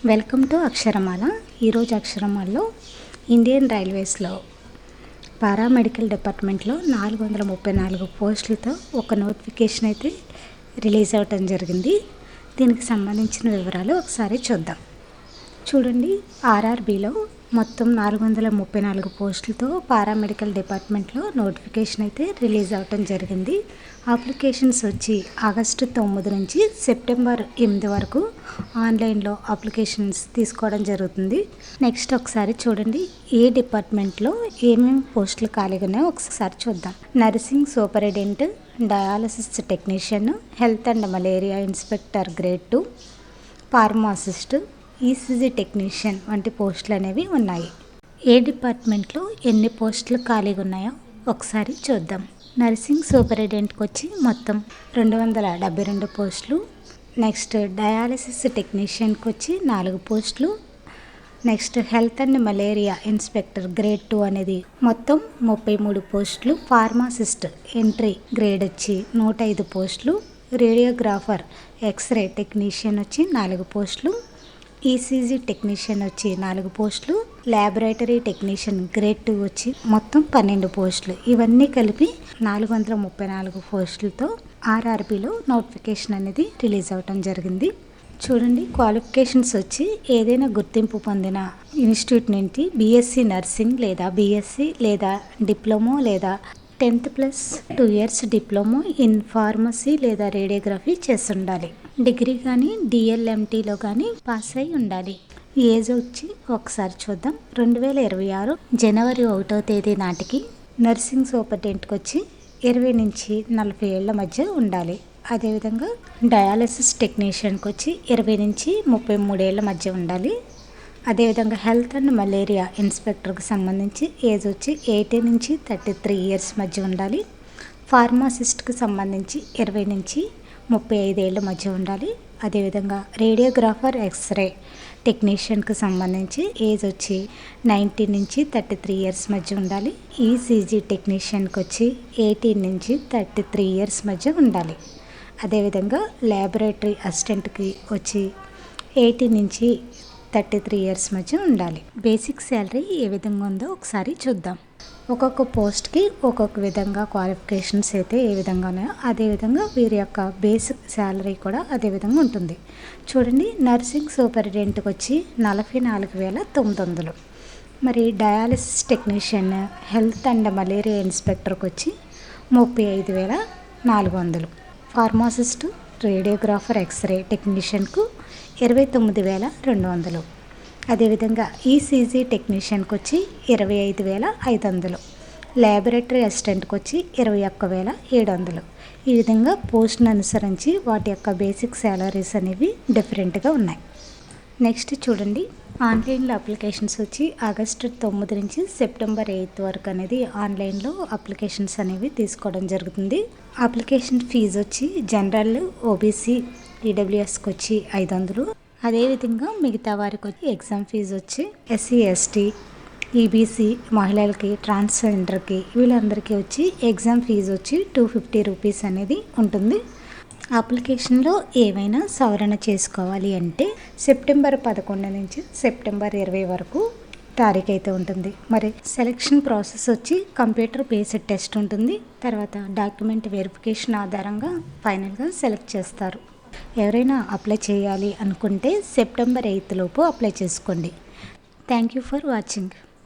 Welcome to అక్షరమాల. ఈరోజు అక్షరమాలలో Indian రైల్వేస్లో paramedical డిపార్ట్మెంట్లో 434 పోస్టులతో ఒక నోటిఫికేషన్ అయితే రిలీజ్ అవ్వటం జరిగింది. దీనికి సంబంధించిన వివరాలు ఒకసారి చూద్దాం. చూడండి, ఆర్ఆర్బీలో మొత్తం 434 పోస్టులతో పారామెడికల్ డిపార్ట్మెంట్లో నోటిఫికేషన్ అయితే రిలీజ్ అవ్వటం జరిగింది. అప్లికేషన్స్ వచ్చి ఆగస్టు 9 నుంచి సెప్టెంబర్ 8 వరకు ఆన్లైన్లో అప్లికేషన్స్ తీసుకోవడం జరుగుతుంది. నెక్స్ట్ ఒకసారి చూడండి, ఏ డిపార్ట్మెంట్లో ఏమేమి పోస్టులు ఖాళీగా ఉన్నాయో ఒకసారి చూద్దాం. Nursing superintendent, dialysis technician, health and malaria inspector grade 2, pharmacist, ECG technician వంటి పోస్టులు అనేవి ఉన్నాయి. ఏ డిపార్ట్మెంట్లో ఎన్ని పోస్టులు ఖాళీగా ఉన్నాయో ఒకసారి చూద్దాం. నర్సింగ్ సూపరింటెండెంట్కి వచ్చి మొత్తం 272 పోస్టులు. నెక్స్ట్ డయాలసిస్ టెక్నీషియన్కి వచ్చి 4 పోస్టులు. Next health and malaria inspector grade 2 అనేది మొత్తం 33 పోస్టులు. ఫార్మాసిస్ట్ ఎంట్రీ గ్రేడ్ వచ్చి 105 పోస్టులు. రేడియోగ్రాఫర్ ఎక్స్రే టెక్నీషియన్ వచ్చి 4 పోస్టులు. ఈసీజీ టెక్నీషియన్ వచ్చి 4 పోస్టులు. ల్యాబొరేటరీ టెక్నీషియన్ గ్రేడ్ 2 వచ్చి మొత్తం 12 పోస్టులు. ఇవన్నీ కలిపి 434 పోస్టులతో ఆర్ఆర్బీలో నోటిఫికేషన్ అనేది రిలీజ్ అవ్వటం జరిగింది. చూడండి, క్వాలిఫికేషన్స్ వచ్చి ఏదైనా గుర్తింపు పొందిన ఇన్స్టిట్యూట్ నుండి బీఎస్సీ నర్సింగ్ లేదా బీఎస్సీ లేదా డిప్లొమా లేదా 10th + 2 years diploma in pharmacy లేదా రేడియోగ్రఫీ చేసి ఉండాలి. డిగ్రీ కానీ డిఎల్ఎంటీలో కానీ పాస్ అయి ఉండాలి. ఏజ్ వచ్చి ఒకసారి చూద్దాం. 2026 జనవరి 1వ తేదీ నాటికి నర్సింగ్ సూపరింటెండెంట్కి వచ్చి 20 నుంచి 40 ఏళ్ల మధ్య ఉండాలి. అదేవిధంగా డయాలసిస్ టెక్నీషియన్కి వచ్చి 20 నుంచి 33 ఏళ్ల మధ్య ఉండాలి. అదేవిధంగా హెల్త్ అండ్ మలేరియా ఇన్స్పెక్టర్కి సంబంధించి ఏజ్ వచ్చి 18 నుంచి 33 years మధ్య ఉండాలి. ఫార్మాసిస్ట్కి సంబంధించి 20 నుంచి 35 ఏళ్ల మధ్య ఉండాలి. అదేవిధంగా రేడియోగ్రాఫర్ ఎక్స్రే టెక్నీషియన్కి సంబంధించి ఏజ్ వచ్చి 19 నుంచి 33 years మధ్య ఉండాలి. ఈసీజీ టెక్నీషియన్కి వచ్చి 18 నుంచి 33 years మధ్య ఉండాలి. అదేవిధంగా ల్యాబొరేటరీ అసిస్టెంట్కి వచ్చి 18 నుంచి 33 years మధ్య ఉండాలి. బేసిక్ శాలరీ ఏ విధంగా ఉందో ఒకసారి చూద్దాం. ఒక్కొక్క పోస్ట్కి ఒక్కొక్క విధంగా క్వాలిఫికేషన్స్ అయితే ఏ విధంగా ఉన్నాయో అదేవిధంగా వీరి యొక్క బేసిక్ శాలరీ కూడా అదే విధంగా ఉంటుంది. చూడండి, నర్సింగ్ సూపరింటెండెంట్కి వచ్చి 44,900. మరి dialysis technician, health and malaria ఇన్స్పెక్టర్కి వచ్చి 35,400. ఫార్మాసిస్ట్, రేడియోగ్రాఫర్ ఎక్స్రే టెక్నీషియన్కు 29,200. అదేవిధంగా ఈసీజీ టెక్నీషియన్కి వచ్చి 25,500. ల్యాబొరేటరీ అసిస్టెంట్కి వచ్చి 21,700. ఈ విధంగా పోస్ట్ను అనుసరించి వాటి యొక్క బేసిక్ శాలరీస్ అనేవి డిఫరెంట్గా ఉన్నాయి. నెక్స్ట్ చూడండి, ఆన్లైన్లో అప్లికేషన్స్ వచ్చి ఆగస్టు 9 నుంచి సెప్టెంబర్ 8 వరకు అనేది ఆన్లైన్లో అప్లికేషన్స్ అనేవి తీసుకోవడం జరుగుతుంది. అప్లికేషన్ ఫీజు వచ్చి జనరల్, ఓబీసీ, ఈడబ్ల్యూఎస్కి వచ్చి 500. అదేవిధంగా మిగతా వారికి వచ్చి ఎగ్జామ్ ఫీజు వచ్చి ఎస్సీ, ఎస్టీ, ఈబీసీ, మహిళలకి, ట్రాన్స్జెండర్కి వీళ్ళందరికీ వచ్చి ఎగ్జామ్ ఫీజు వచ్చి 250 రూపీస్ అనేది ఉంటుంది. అప్లికేషన్లో ఏమైనా సవరణ చేసుకోవాలి అంటే సెప్టెంబర్ 11 నుంచి సెప్టెంబర్ 20 వరకు తారీఖు అయితే ఉంటుంది. మరి సెలెక్షన్ ప్రాసెస్ వచ్చి కంప్యూటర్ బేస్డ్ టెస్ట్ ఉంటుంది. తర్వాత డాక్యుమెంట్ వెరిఫికేషన్ ఆధారంగా ఫైనల్గా సెలెక్ట్ చేస్తారు. ఎవరైనా అప్లై చేయాలి అనుకుంటే సెప్టెంబర్ 8 లోపు అప్లై చేసుకోండి. Thank you for watching.